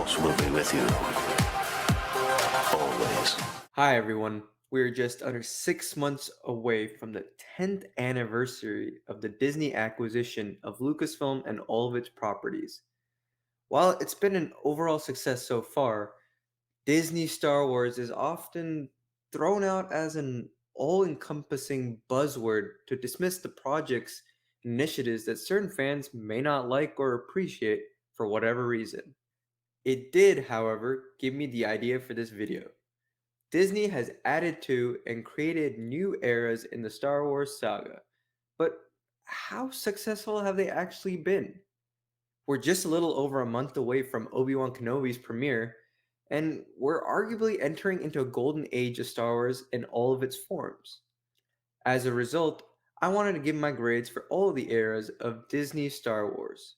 Force will be with you. Always. Hi everyone. We're just under 6 months away from the 10th anniversary of the Disney acquisition of Lucasfilm and all of its properties. While it's been an overall success so far, Disney Star Wars is often thrown out as an all encompassing buzzword to dismiss the project's initiatives that certain fans may not like or appreciate for whatever reason. It did, however, give me the idea for this video. Disney has added to and created new eras in the Star Wars saga, but how successful have they actually been? We're just a little over a month away from Obi-Wan Kenobi's premiere, and we're arguably entering into a golden age of Star Wars in all of its forms. As a result, I wanted to give my grades for all the eras of Disney Star Wars,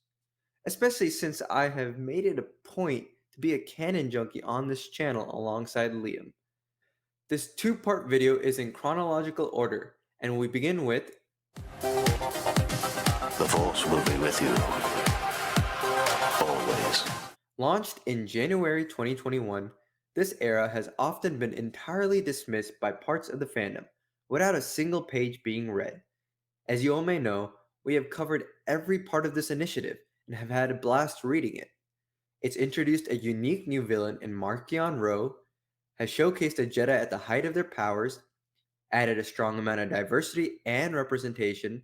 especially since I have made it a point to be a canon junkie on this channel alongside Liam. This two-part video is in chronological order, and we begin with The Force will be with you. Always. launched in January 2021. This era has often been entirely dismissed by parts of the fandom, without a single page being read. As you all may know, we have covered every part of this initiative and have had a blast reading it. It's introduced a unique new villain in Markion Ro, has showcased a Jedi at the height of their powers, added a strong amount of diversity and representation,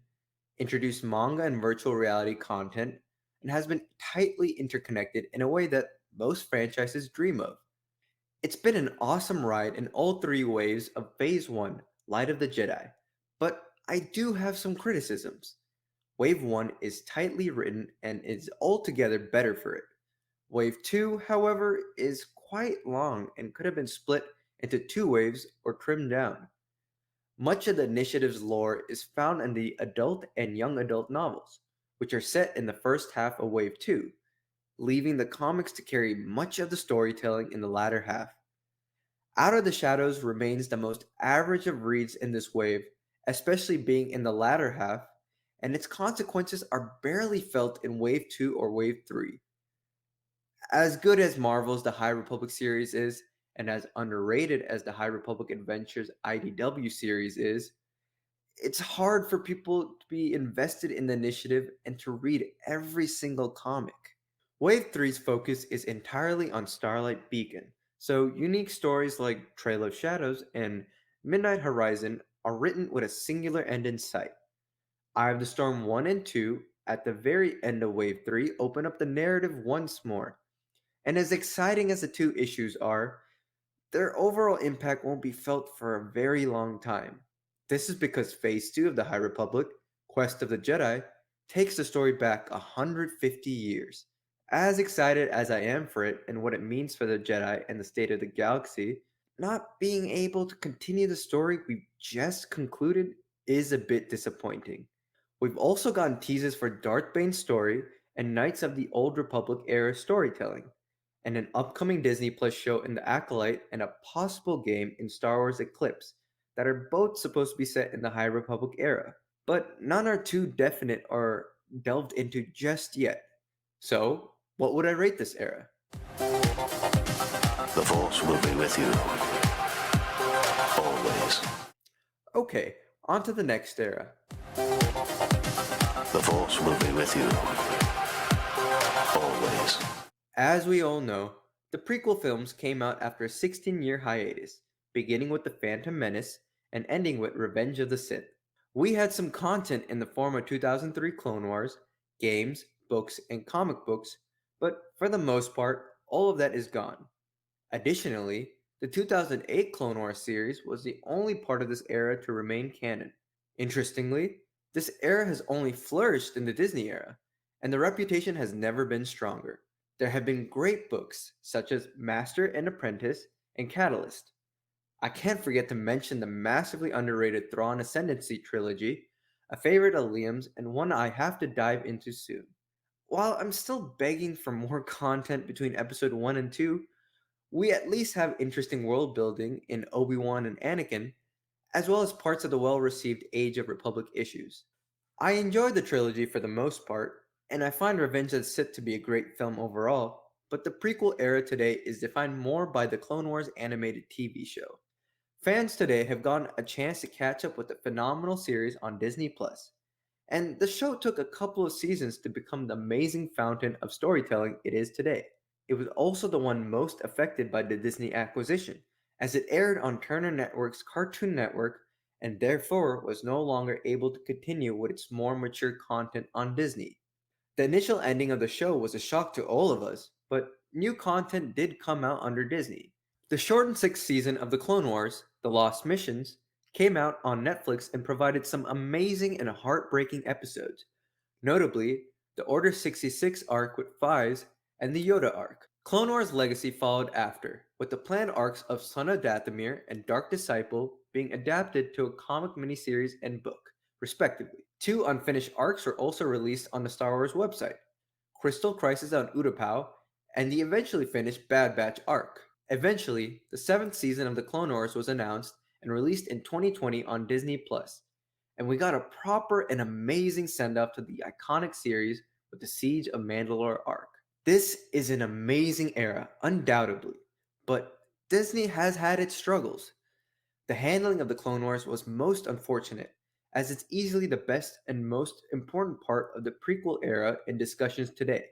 introduced manga and virtual reality content, and has been tightly interconnected in a way that most franchises dream of. It's been an awesome ride in all three waves of Phase 1, Light of the Jedi, but I do have some criticisms. Wave 1 is tightly written and is altogether better for it. Wave 2, however, is quite long and could have been split into two waves or trimmed down. Much of the initiative's lore is found in the adult and young adult novels, which are set in the first half of Wave 2, leaving the comics to carry much of the storytelling in the latter half. Out of the Shadows remains the most average of reads in this wave, especially being in the latter half, and its consequences are barely felt in Wave 2 or Wave 3. As good as Marvel's The High Republic series is, and as underrated as the High Republic Adventures IDW series is, it's hard for people to be invested in the initiative and to read every single comic. Wave three's focus is entirely on Starlight Beacon, so unique stories like Trail of Shadows and Midnight Horizon are written with a singular end in sight. Eye of the Storm 1 and 2, at the very end of Wave 3, open up the narrative once more. And as exciting as the two issues are, their overall impact won't be felt for a very long time. This is because Phase 2 of the High Republic, Quest of the Jedi, takes the story back 150 years. As excited as I am for it and what it means for the Jedi and the state of the galaxy, not being able to continue the story we just concluded is a bit disappointing. We've also gotten teases for Darth Bane's story and Knights of the Old Republic era storytelling, and an upcoming Disney Plus show in The Acolyte and a possible game in Star Wars Eclipse that are both supposed to be set in the High Republic era, but none are too definite or delved into just yet. So, what would I rate this era? The Force will be with you. Always. Okay, on to the next era. The Force will be with you. Always. As we all know, the prequel films came out after a 16-year hiatus, beginning with The Phantom Menace and ending with Revenge of the Sith. We had some content in the form of 2003 Clone Wars, games, books, and comic books, but for the most part, all of that is gone. Additionally, the 2008 Clone Wars series was the only part of this era to remain canon. Interestingly, this era has only flourished in the Disney era, and the reputation has never been stronger. There have been great books such as Master and Apprentice and Catalyst. I can't forget to mention the massively underrated Thrawn Ascendancy trilogy, a favorite of Liam's and one I have to dive into soon. While I'm still begging for more content between episode 1 and 2, we at least have interesting world building in Obi-Wan and Anakin, as well as parts of the well-received Age of Republic issues. I enjoyed the trilogy for the most part, and I find Revenge of the Sith to be a great film overall, but the prequel era today is defined more by the Clone Wars animated TV show. Fans today have gotten a chance to catch up with the phenomenal series on Disney Plus, and the show took a couple of seasons to become the amazing fountain of storytelling it is today. It was also the one most affected by the Disney acquisition, as it aired on Turner Network's Cartoon Network and therefore was no longer able to continue with its more mature content on Disney. The initial ending of the show was a shock to all of us, but new content did come out under Disney. The shortened sixth season of The Clone Wars, The Lost Missions, came out on Netflix and provided some amazing and heartbreaking episodes, notably the Order 66 arc with Fives and the Yoda arc. Clone Wars Legacy followed after, with the planned arcs of Son of Dathomir and Dark Disciple being adapted to a comic miniseries and book, respectively. Two unfinished arcs were also released on the Star Wars website, Crystal Crisis on Utapau and the eventually finished Bad Batch arc. Eventually, the seventh season of The Clone Wars was announced and released in 2020 on Disney Plus, and we got a proper and amazing send-off to the iconic series with the Siege of Mandalore arc. This is an amazing era, undoubtedly, but Disney has had its struggles. The handling of the Clone Wars was most unfortunate, as it's easily the best and most important part of the prequel era in discussions today.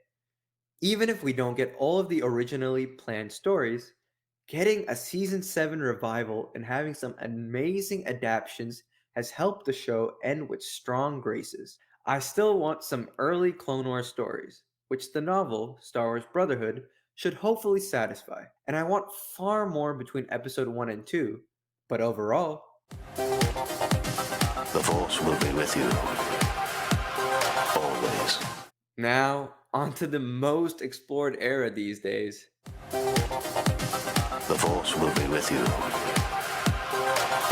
Even if we don't get all of the originally planned stories, getting a season 7 revival and having some amazing adaptations has helped the show end with strong graces. I still want some early Clone Wars stories, which the novel, Star Wars Brotherhood, should hopefully satisfy. And I want far more between episode 1 and 2, but overall, The Force will be with you. Always. now onto the most explored era these days. The Force will be with you.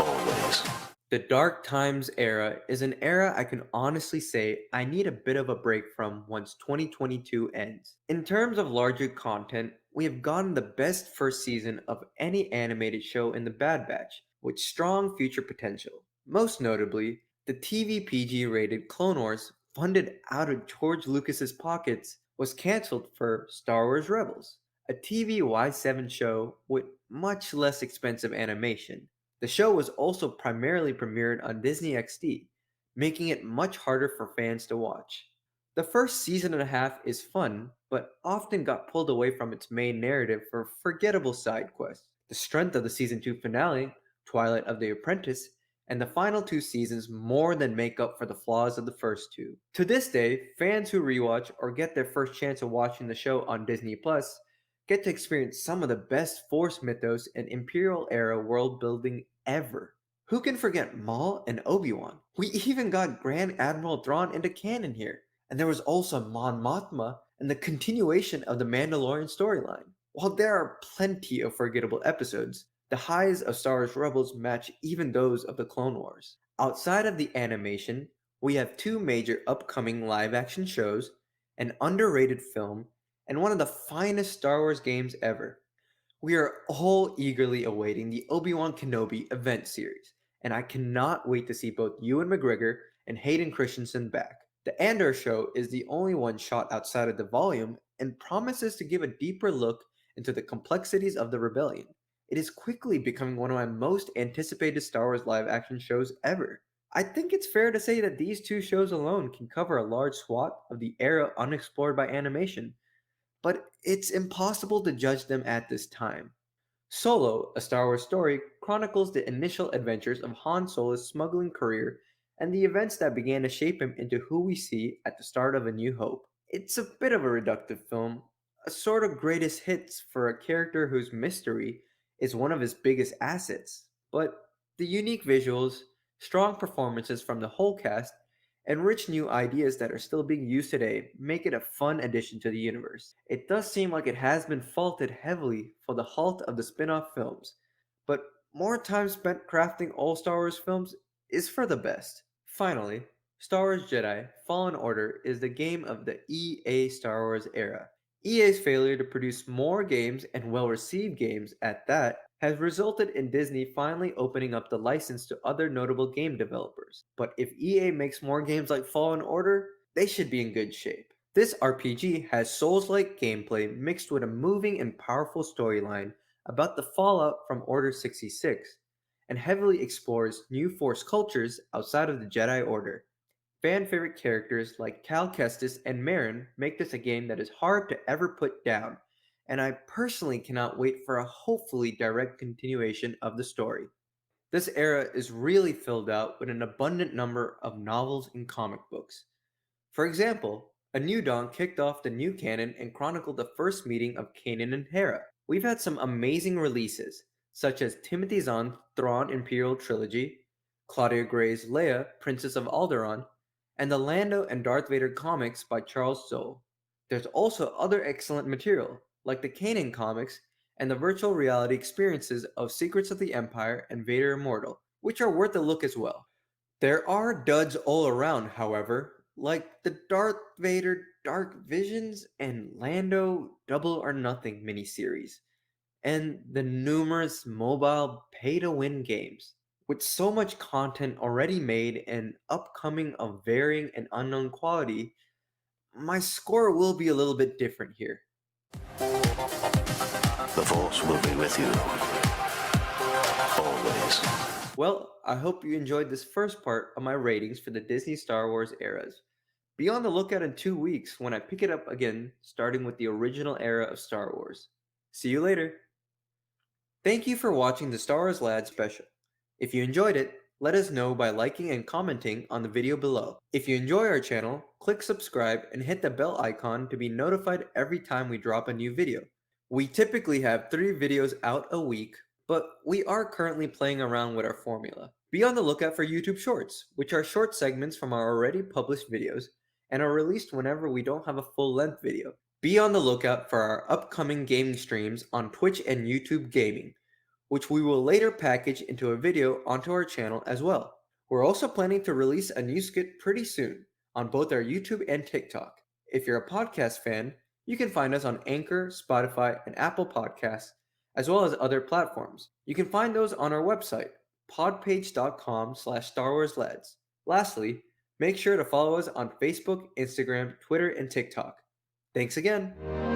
Always. The Dark Times era is an era I can honestly say I need a bit of a break from once 2022 ends. In terms of larger content, we have gotten the best first season of any animated show in the Bad Batch, with strong future potential. Most notably, the TV PG rated Clone Wars, funded out of George Lucas's pockets, was cancelled for Star Wars Rebels, a TV Y7 show with much less expensive animation. The show was also primarily premiered on Disney XD, making it much harder for fans to watch. The first season and a half is fun, but often got pulled away from its main narrative for forgettable side quests. The strength of the season 2 finale, Twilight of the Apprentice, and the final two seasons more than make up for the flaws of the first two. To this day, fans who rewatch or get their first chance of watching the show on Disney Plus get to experience some of the best Force mythos and Imperial era world building ever. Who can forget Maul and Obi-Wan? We even got Grand Admiral Thrawn into canon here, and there was also Mon Mothma and the continuation of the Mandalorian storyline. While there are plenty of forgettable episodes, the highs of Star Wars Rebels match even those of the Clone Wars. Outside of the animation, we have two major upcoming live-action shows, an underrated film, and one of the finest Star Wars games ever. We are all eagerly awaiting the Obi-Wan Kenobi event series, and I cannot wait to see both Ewan McGregor and Hayden Christensen back. The Andor show is the only one shot outside of the volume and promises to give a deeper look into the complexities of the rebellion. It is quickly becoming one of my most anticipated Star Wars live-action shows ever. I think it's fair to say that these two shows alone can cover a large swath of the era unexplored by animation, but it's impossible to judge them at this time. Solo, a Star Wars story, chronicles the initial adventures of Han Solo's smuggling career and the events that began to shape him into who we see at the start of A New Hope. It's a bit of a reductive film, a sort of greatest hits for a character whose mystery is one of his biggest assets, but the unique visuals, strong performances from the whole cast, and rich new ideas that are still being used today make it a fun addition to the universe. It does seem like it has been faulted heavily for the halt of the spin off films, but more time spent crafting all Star Wars films is for the best. Finally, Star Wars Jedi Fallen Order is the game of the EA Star Wars era. EA's failure to produce more games and well received games at that has resulted in Disney finally opening up the license to other notable game developers. But if EA makes more games like Fallen Order, they should be in good shape. This RPG has Souls-like gameplay mixed with a moving and powerful storyline about the fallout from Order 66, and heavily explores new Force cultures outside of the Jedi Order. Fan favorite characters like Cal Kestis and Marin make this a game that is hard to ever put down, and I personally cannot wait for a hopefully direct continuation of the story. This era is really filled out with an abundant number of novels and comic books. For example, A New Dawn kicked off the new canon and chronicled the first meeting of Kanan and Hera. We've had some amazing releases, such as Timothy Zahn's Thrawn Imperial Trilogy, Claudia Gray's Leia, Princess of Alderaan, and the Lando and Darth Vader comics by Charles Soule. There's also other excellent material, like the Kanan comics and the virtual reality experiences of Secrets of the Empire and Vader Immortal, which are worth a look as well. There are duds all around, however, like the Darth Vader Dark Visions and Lando Double or Nothing miniseries, and the numerous mobile pay to win games. With so much content already made and upcoming of varying and unknown quality, my score will be a little bit different here. The Force will be with you. Always. Well, I hope you enjoyed this first part of my ratings for the Disney Star Wars eras. Be on the lookout in 2 weeks when I pick it up again, starting with the original era of Star Wars. See you later! Thank you for watching the Star Wars Lad special. If you enjoyed it, let us know by liking and commenting on the video below. If you enjoy our channel, click subscribe and hit the bell icon to be notified every time we drop a new video. We typically have 3 videos out a week, but we are currently playing around with our formula. Be on the lookout for YouTube Shorts, which are short segments from our already published videos and are released whenever we don't have a full-length video. Be on the lookout for our upcoming gaming streams on Twitch and YouTube Gaming, which we will later package into a video onto our channel as well. We're also planning to release a new skit pretty soon on both our YouTube and TikTok. If you're a podcast fan, you can find us on Anchor, Spotify, and Apple Podcasts, as well as other platforms. You can find those on our website, podpage.com/StarWarsLads. Lastly, make sure to follow us on Facebook, Instagram, Twitter, and TikTok. Thanks again!